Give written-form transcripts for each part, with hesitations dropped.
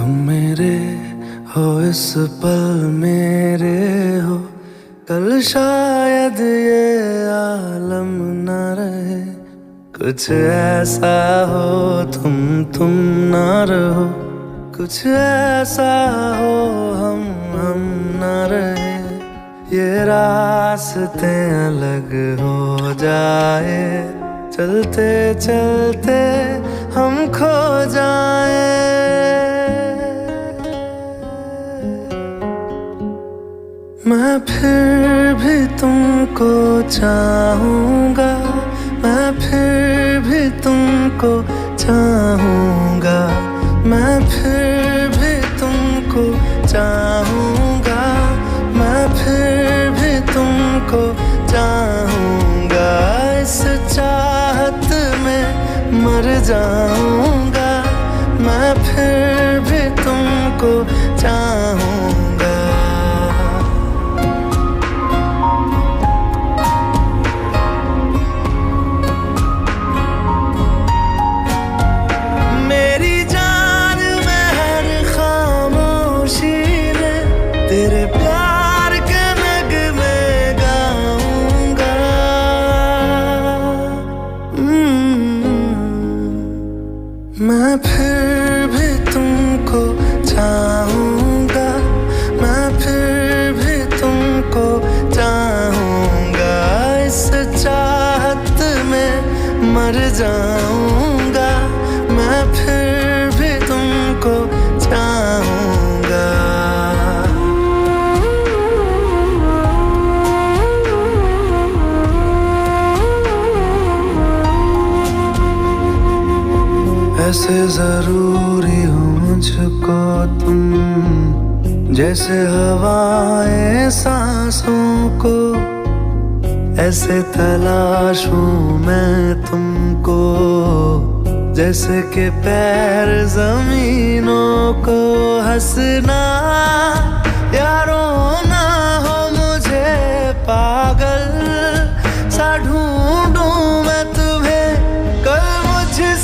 तुम मेरे हो इस पल मेरे हो, कल शायद ये आलम न रहे। कुछ ऐसा हो तुम ना रहो, कुछ ऐसा हो हम ना रहे। ये रास्ते अलग हो जाए, चलते चलते हम खो जाए। मैं फिर भी तुमको चाहूँगा, मैं फिर भी तुमको चाहूँगा, मैं फिर भी तुमको चाहूँगा, मैं फिर भी तुमको चाहूँगा। इस चाहत में मर जाऊँगा, मैं फिर भी तुमको चाहूँगा। तेरे प्यार के नगमे गाऊंगा। मैं फिर भी तुमको चाहूँगा, मैं फिर भी तुमको चाहूँगा। इस चाहत में मर जाऊँगा, मैं फिर भी तुमको चाहूँगा। ऐसे जरूरी हो मुझको तुम, जैसे हवाएं सांसों को। ऐसे तलाशूं मैं तुमको, जैसे कि पैर जमीनों को। हंसना या रोना हो मुझे पागल सा ढूंढूं मैं तुम्हें। कल मुझसे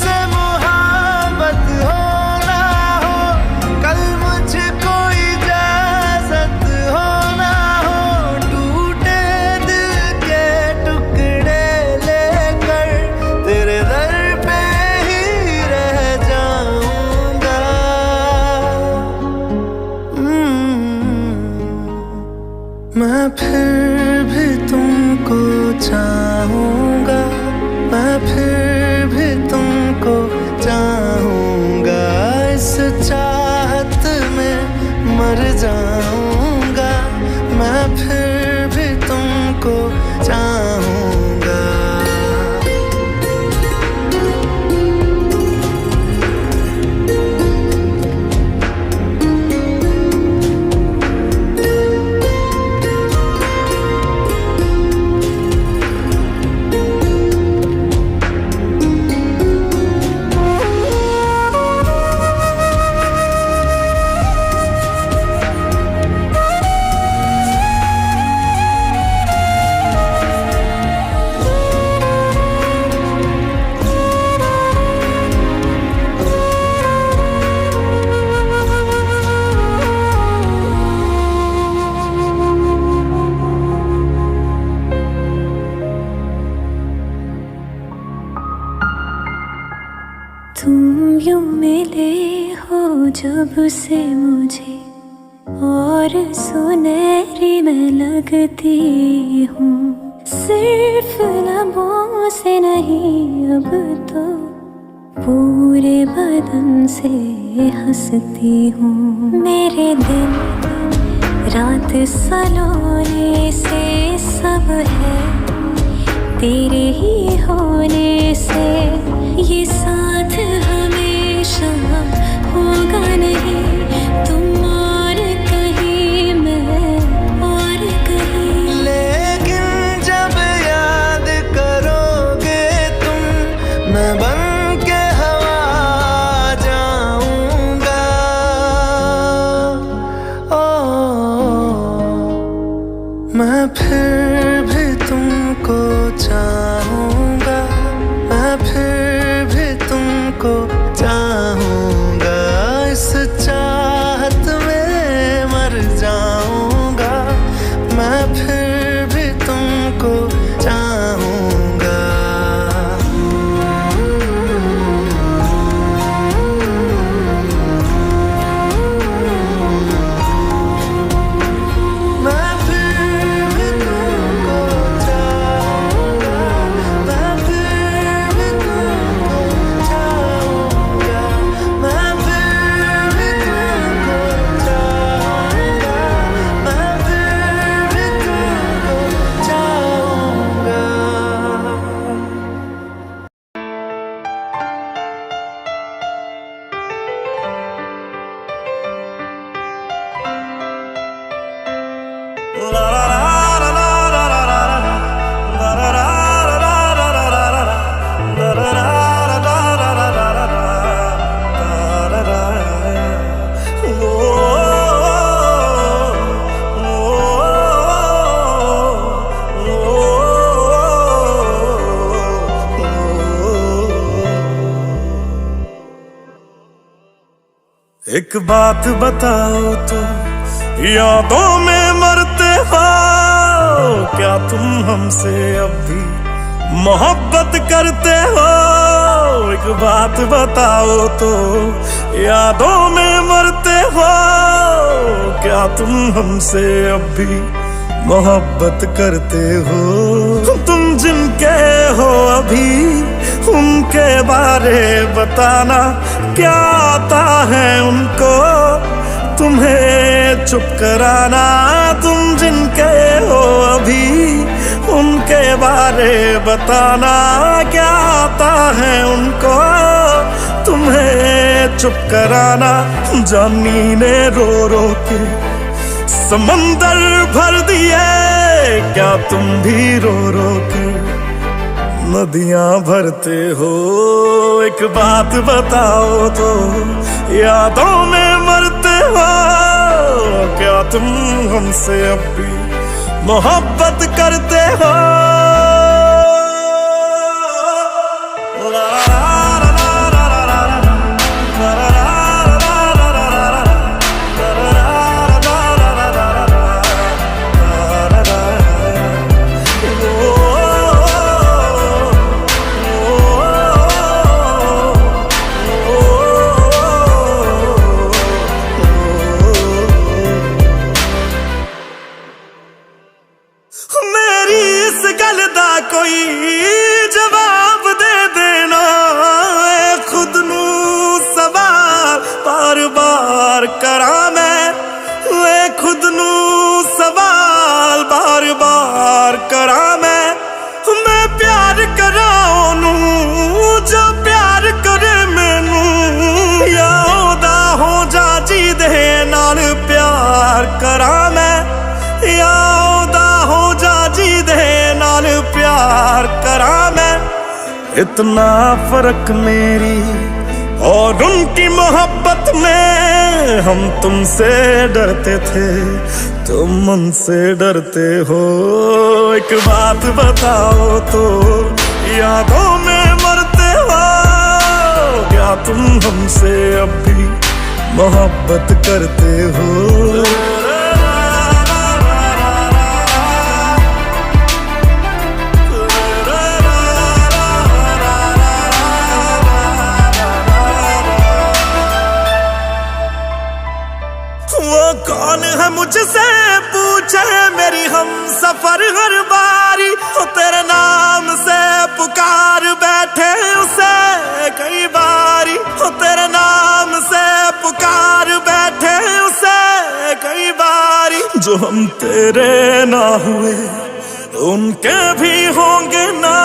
मैं फिर भी तुमको चाहूँगा, मैं फिर भी तुमको चाहूँगा। इस चाहत में मर जाऊँगा, मैं फिर भी तुमको चाहूँगा। तुम यूं मिले हो जब से मुझे, और सुनहरी मैं लगती हूँ। सिर्फ लबों से नहीं अब तो पूरे बदन से हंसती हूँ। मेरे दिन रात सलोने से सब है तेरे ही होने से। ये साथ हमेशा होगा नहीं, तुम और कहीं मैं और कहीं। लेकिन जब याद करोगे तुम, मैं बन के हवा जाऊंगा। मैं फिर भी तुमको चाहूँगा, मैं फिर भी तुमको एक बात बताओ तो, यादों में मरते हो क्या तुम हमसे अब भी मोहब्बत करते हो? एक बात बताओ तो, यादों में मरते हो क्या तुम हमसे अब भी मोहब्बत करते हो? तुम जिनके हो अभी उनके बारे बताना, क्या आता है उनको तुम्हें चुप कराना? तुम जिनके हो अभी उनके बारे बताना, क्या आता है उनको तुम्हें चुप कराना? जानी ने रो रो के समंदर भर दिए, क्या तुम भी रो रो के नदियां भरते हो? एक बात बताओ तो, यादों में मरते हो क्या तुम हमसे अब भी मोहब्बत करते हो? कोई जवाब दे देना, खुद नू सवाल बार बार करा मैं, खुद नू सवाल बार बार करा मैं प्यार करा ओनू जो प्यार करे मैनू, या ओदा हो जा जी दे नाल प्यार करा मैं, या ओदा हो जा जी दे नाल प्यार करा मैं। इतना फर्क मेरी और उनकी मोहब्बत में, हम तुमसे डरते थे तुम उनसे डरते हो। एक बात बताओ तो, यादों में मरते हो क्या तुम हमसे अब भी मोहब्बत करते हो? कौन है मुझसे पूछे मेरी हम सफर हर बारी, हो तेरे नाम से पुकार बैठे उसे कई बारी, हो तेरे नाम से पुकार बैठे उसे कई बारी। जो हम तेरे ना हुए उनके भी होंगे ना,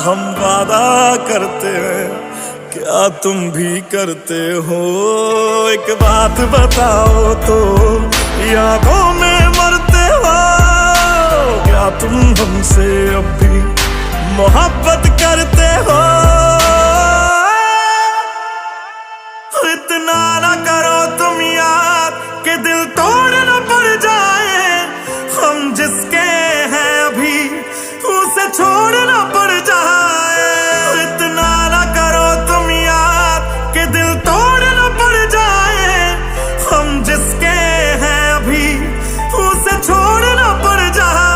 हम वादा करते हैं क्या तुम भी करते हो? एक बात बताओ तो, यादों में मरते हो क्या तुम हमसे अब भी मोहब्बत करते हो? इतना ना करो तुम याद कि दिल तोड़ न पड़ जाए, हम जिसके हैं अभी उसे छोड़ न पड़ जाए। इतना ना करो तुम याद कि दिल तोड़ न पड़ जाए, हम जिसके हैं अभी उसे छोड़ न पड़ जाए।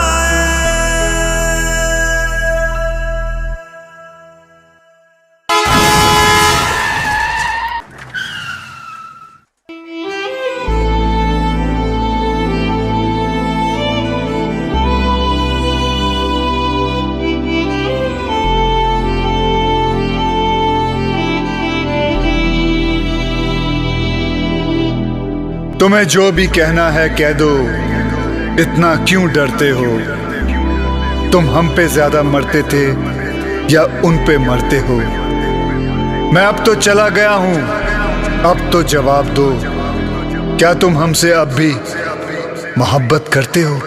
तुम्हें जो भी कहना है कह दो, इतना क्यों डरते हो? तुम हम पे ज्यादा मरते थे या उन पे मरते हो? मैं अब तो चला गया हूं, अब तो जवाब दो, क्या तुम हमसे अब भी मोहब्बत करते हो?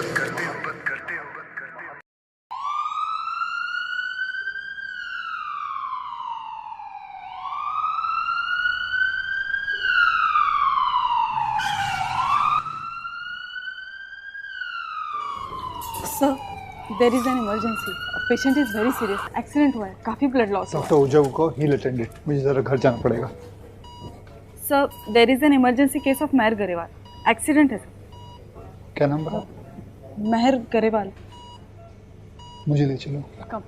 Sir, there is an emergency, patient is very serious, accident हुआ है, काफी ब्लड लॉस हुआ है। डॉक्टर ओझा को हील अटेंडेड, मुझे जरा घर जाना पड़ेगा। Sir there is an emergency case of Mehar Grewal, accident है सर। क्या नाम बता? मेहर गरेवाल। मुझे ले चलो। कम।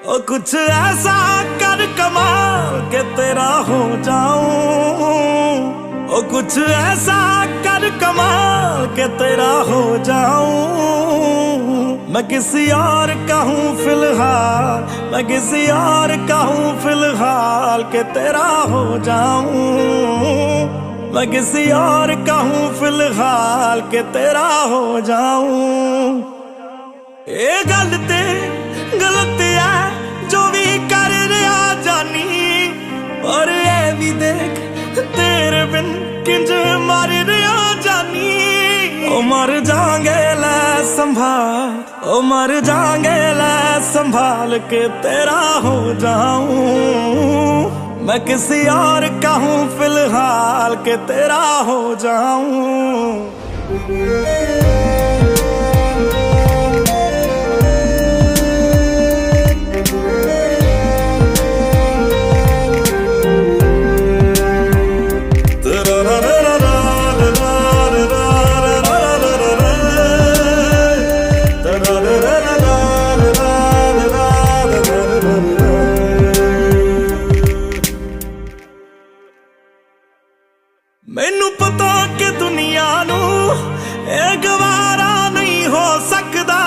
ओ कुछ ऐसा कर कमाल के तेरा हो जाऊं, ओ कुछ ऐसा कर कमाल के तेरा हो जाऊं। मैं किसी और का हूँ फिलहाल, मैं किसी और का हूँ फिलहाल के तेरा हो जाऊं। मैं किसी और का हूँ फिलहाल के तेरा हो जाऊं। ये गल ते गलत है जो भी कर रहा जानी, और ये भी देख तेरे बिन किंज मर रहा जानी। ओ मर जाएंगे ले संभाल, ओ मर जाएंगे ले संभाल के तेरा हो जाऊं। मैं किसी और का हूँ फिलहाल के तेरा हो जाऊं। मैनू पता कि दुनिया नू ये गवारा नहीं हो सकता,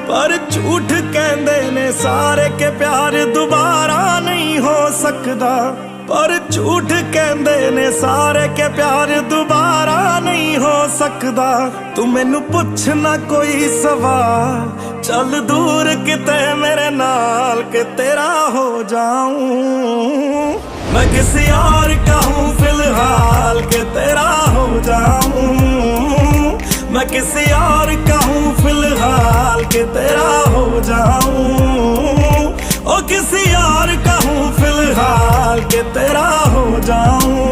पर झूठ कहंदे ने सारे के प्यार दोबारा नहीं हो सकता। पर झूठ कहंदे ने सारे के प्यार दोबारा नहीं हो सकता। तू मैनू पुछ ना कोई सवाल, चल दूर किते मेरे नाल के तेरा हो जाऊं। मैं किसी और का हूँ फिलहाल के तेरा हो जाऊं। मैं किसी और का हूँ फिलहाल के तेरा हो जाऊं। ओ किसी और का हूँ फिलहाल के तेरा हो जाऊं।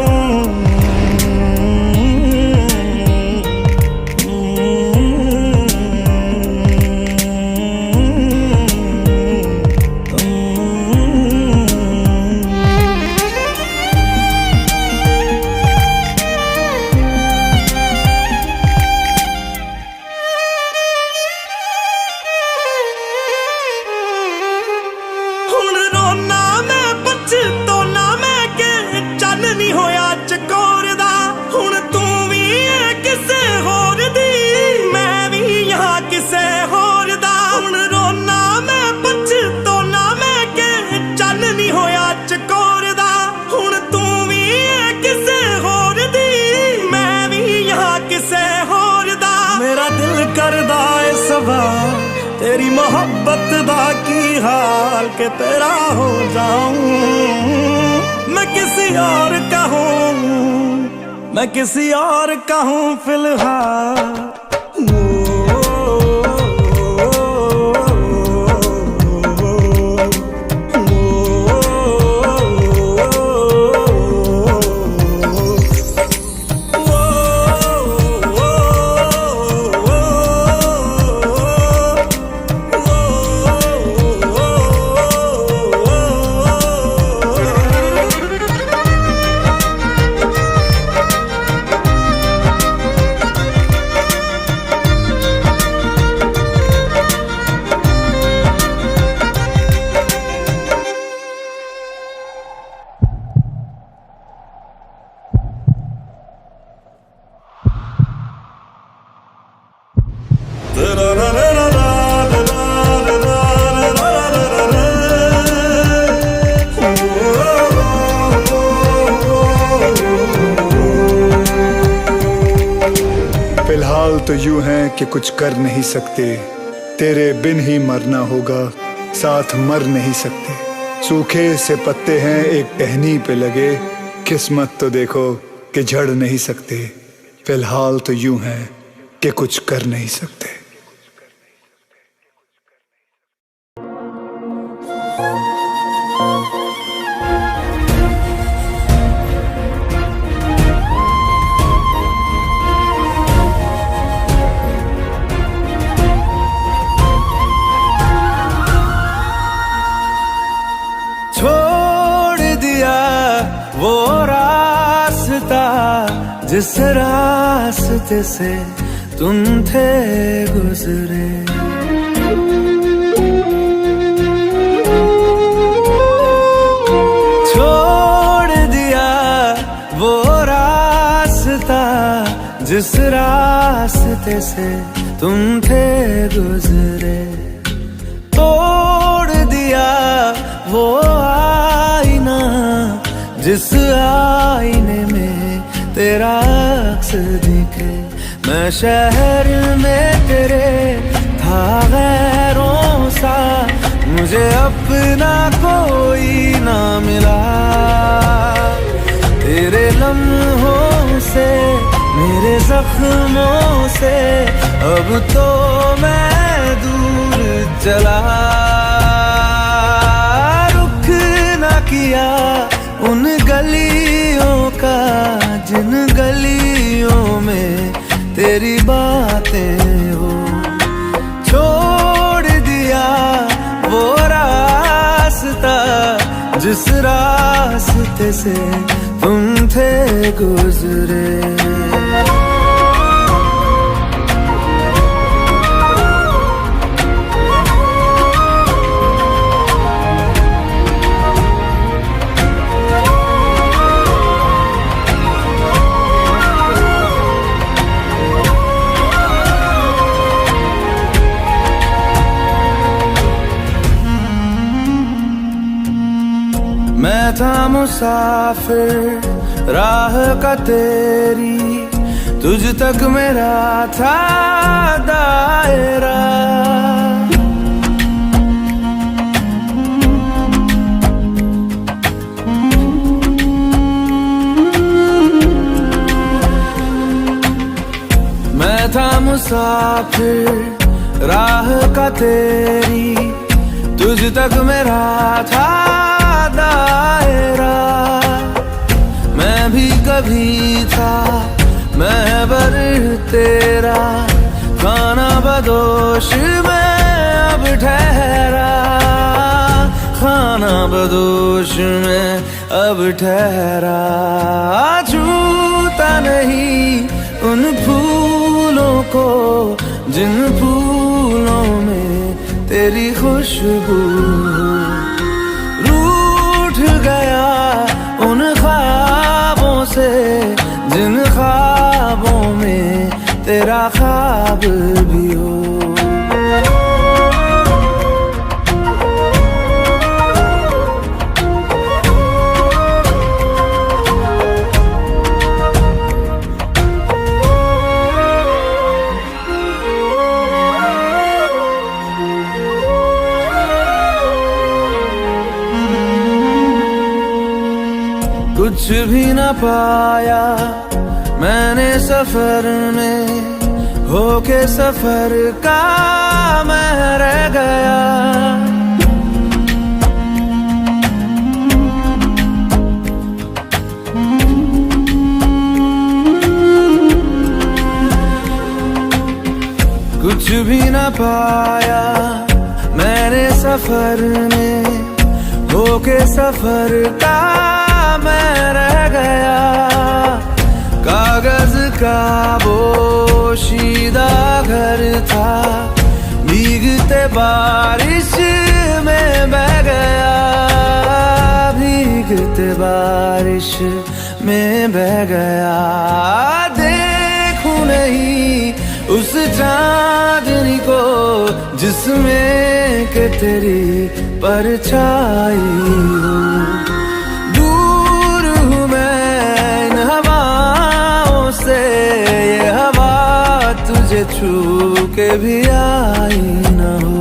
तेरी मोहब्बत दा की हाल के तेरा हो जाऊं। मैं किसी और का हूँ, मैं किसी और का हूँ फिलहाल। फिलहाल तो यूं है कि कुछ कर नहीं सकते, तेरे बिन ही मरना होगा, साथ मर नहीं सकते। सूखे से पत्ते हैं एक टहनी पे लगे, किस्मत तो देखो कि झड़ नहीं सकते। फिलहाल तो यूं है कि कुछ कर नहीं सकते। छोड़ दिया वो रास्ता जिस रास्ते से तुम थे गुजरे। छोड़ दिया वो रास्ता जिस रास्ते से तुम थे गुजरे। तोड़ दिया वो आईना जिस आईने में तेरा अक्स दिखे। मैं शहर में तेरे था गैरों सा, मुझे अपना कोई ना मिला। तेरे लम्हों से मेरे जख्मों से अब तो मैं दूर चला। किया उन गलियों का जिन गलियों में तेरी बातें हो। छोड़ दिया वो रास्ता जिस रास्ते से तुम थे गुजरे। मैं था मुसाफिर राह का तेरी, तुझ तक मेरा था दायरा। मैं था मुसाफिर राह का तेरी, तुझ तक मेरा था दायरा। मैं भी कभी था महबर तेरा, खाना बदोश में अब ठहरा। खाना बदोश में अब ठहरा। छूता नहीं उन फूलों को जिन फूलों में तेरी खुशबू। गया उन ख्वाबों से जिन ख्वाबों में तेरा ख्वाब भी हो। कुछ भी न पाया मैंने सफर में, होके सफर का मैं रह गया। कुछ भी न पाया मैंने सफर में, होके सफर का मैं रह गया। कागज का बोशीदा घर था, भीगते बारिश में बह गया। भीगते बारिश में बह गया। देखूं नहीं उस चांदनी को जिसमें के तेरी परछाई हो। ये हवा तुझे छू के भी आई न हो।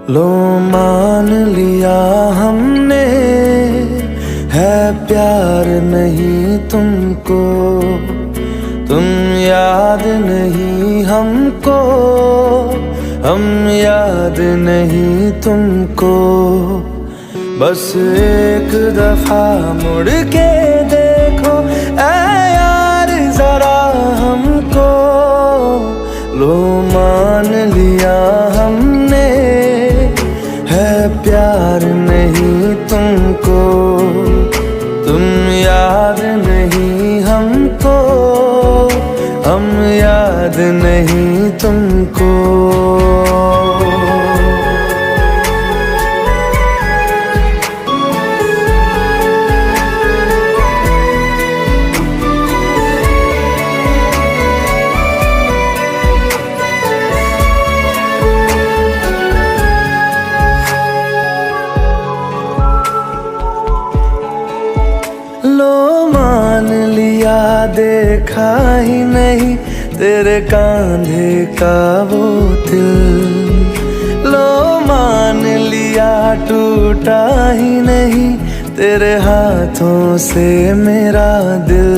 लो मान लिया हमने है प्यार नहीं तुमको, तुम याद नहीं हमको, हम याद नहीं तुमको। बस एक दफा मुड़ के देखो ऐ यार जरा हमको, लो मान लिया हमने है प्यार नहीं तुमको, तुम याद नहीं हमको, हम याद नहीं तुमको। लो मान लिया देखा ही नहीं तेरे कांधे का वो दिल, लो मान लिया टूटा ही नहीं तेरे हाथों से मेरा दिल।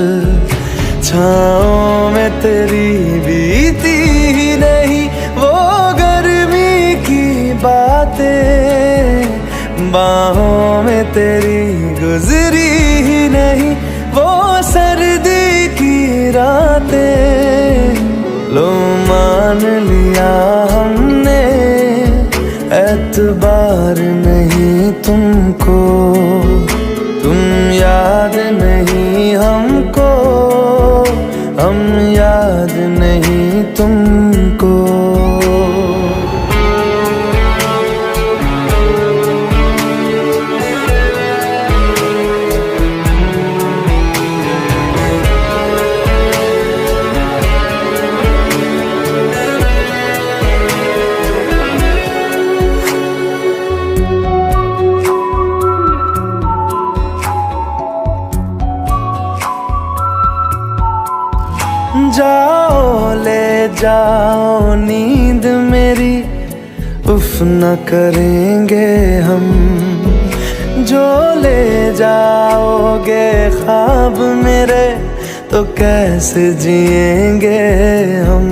छाँव में तेरी बीती ही नहीं वो गर्मी की बातें, बाहों में तेरी गुजरी ही नहीं वो सर्दी की रातें। लो मान लिया हमने एतबार नहीं तुमको, तुम याद नहीं हमको, हम याद नहीं तुमको। जाओ ले जाओ नींद मेरी, उफ न करेंगे हम, जो ले जाओगे ख्वाब मेरे तो कैसे जिएंगे हम।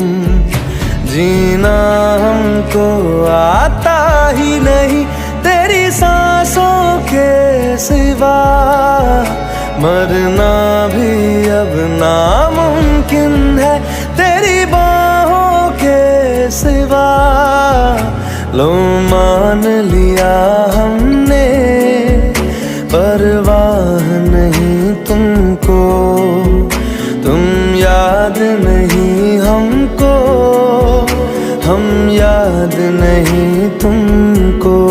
जीना हमको आता ही नहीं तेरी सांसों के सिवा, मरना भी अब नामुमकिन है तेरी बाहों के सिवा। लो मान लिया हमने परवाह नहीं तुमको, तुम याद नहीं हमको, हम याद नहीं तुमको।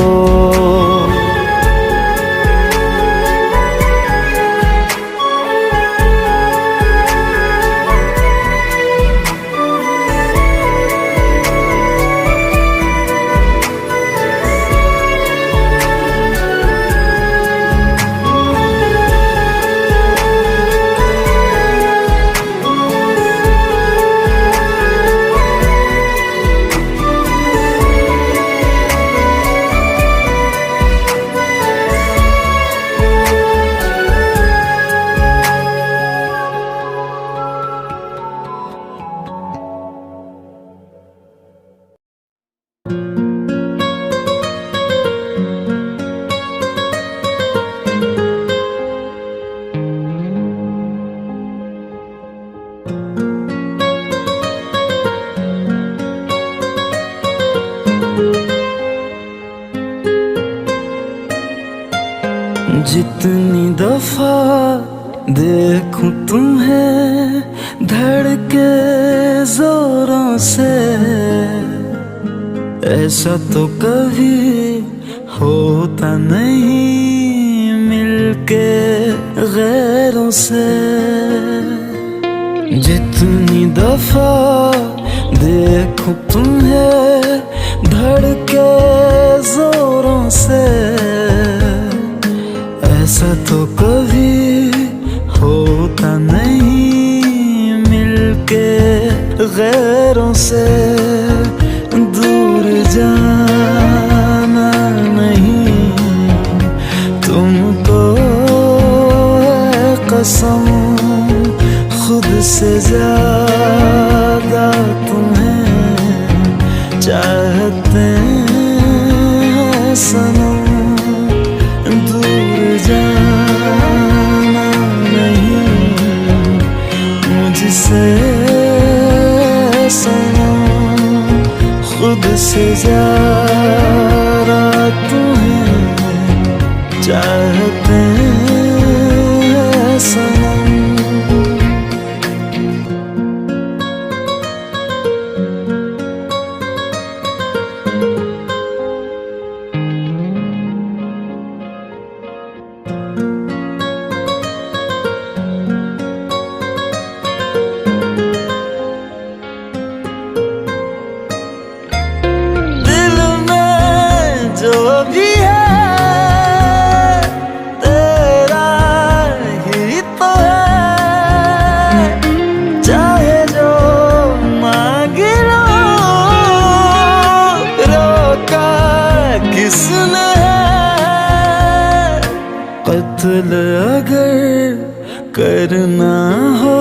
जितनी दफा देखूं तुम्हें धड़के जोरों से, ऐसा तो कभी होता नहीं मिलके गैरों से। जितनी दफा देखूं तुम्हें धड़के जोरों से, ऐसा तो कभी होता नहीं मिलके गैरों से। दूर जाना कसम खुद से ज्यादा तुम्हें चाहते हैं सनम। दूर जाना नहीं मुझसे सनम, खुद से ज्यादा तुम्हें चाहते हैं सनम। दिल में जो भी है तेरा ही तो है, चाहे जो मांग लो, रोका किसने है। कत्ल अगर करना हो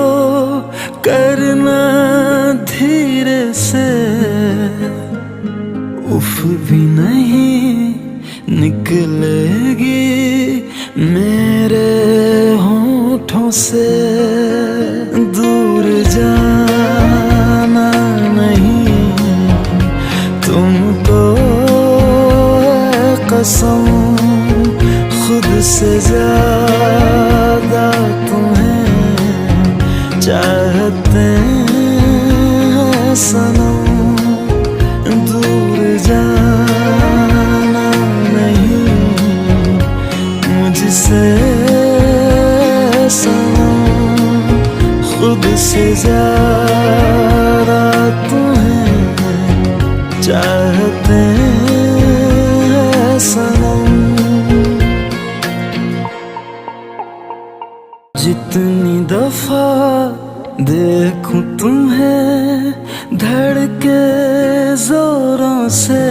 करना धीरे से, उफ भी नहीं निकलेगी मेरे होठों से। दूर जाना नहीं तुमको है कसम, खुद से ज्यादा तुम्हें चाहते हैं सनम। दूर जाना नहीं मुझसे सनम, खुद से ज्यादा तुम्हें चाहते हैं सनम। जितनी दफा देखूं तुम्हें धड़के जोरों से,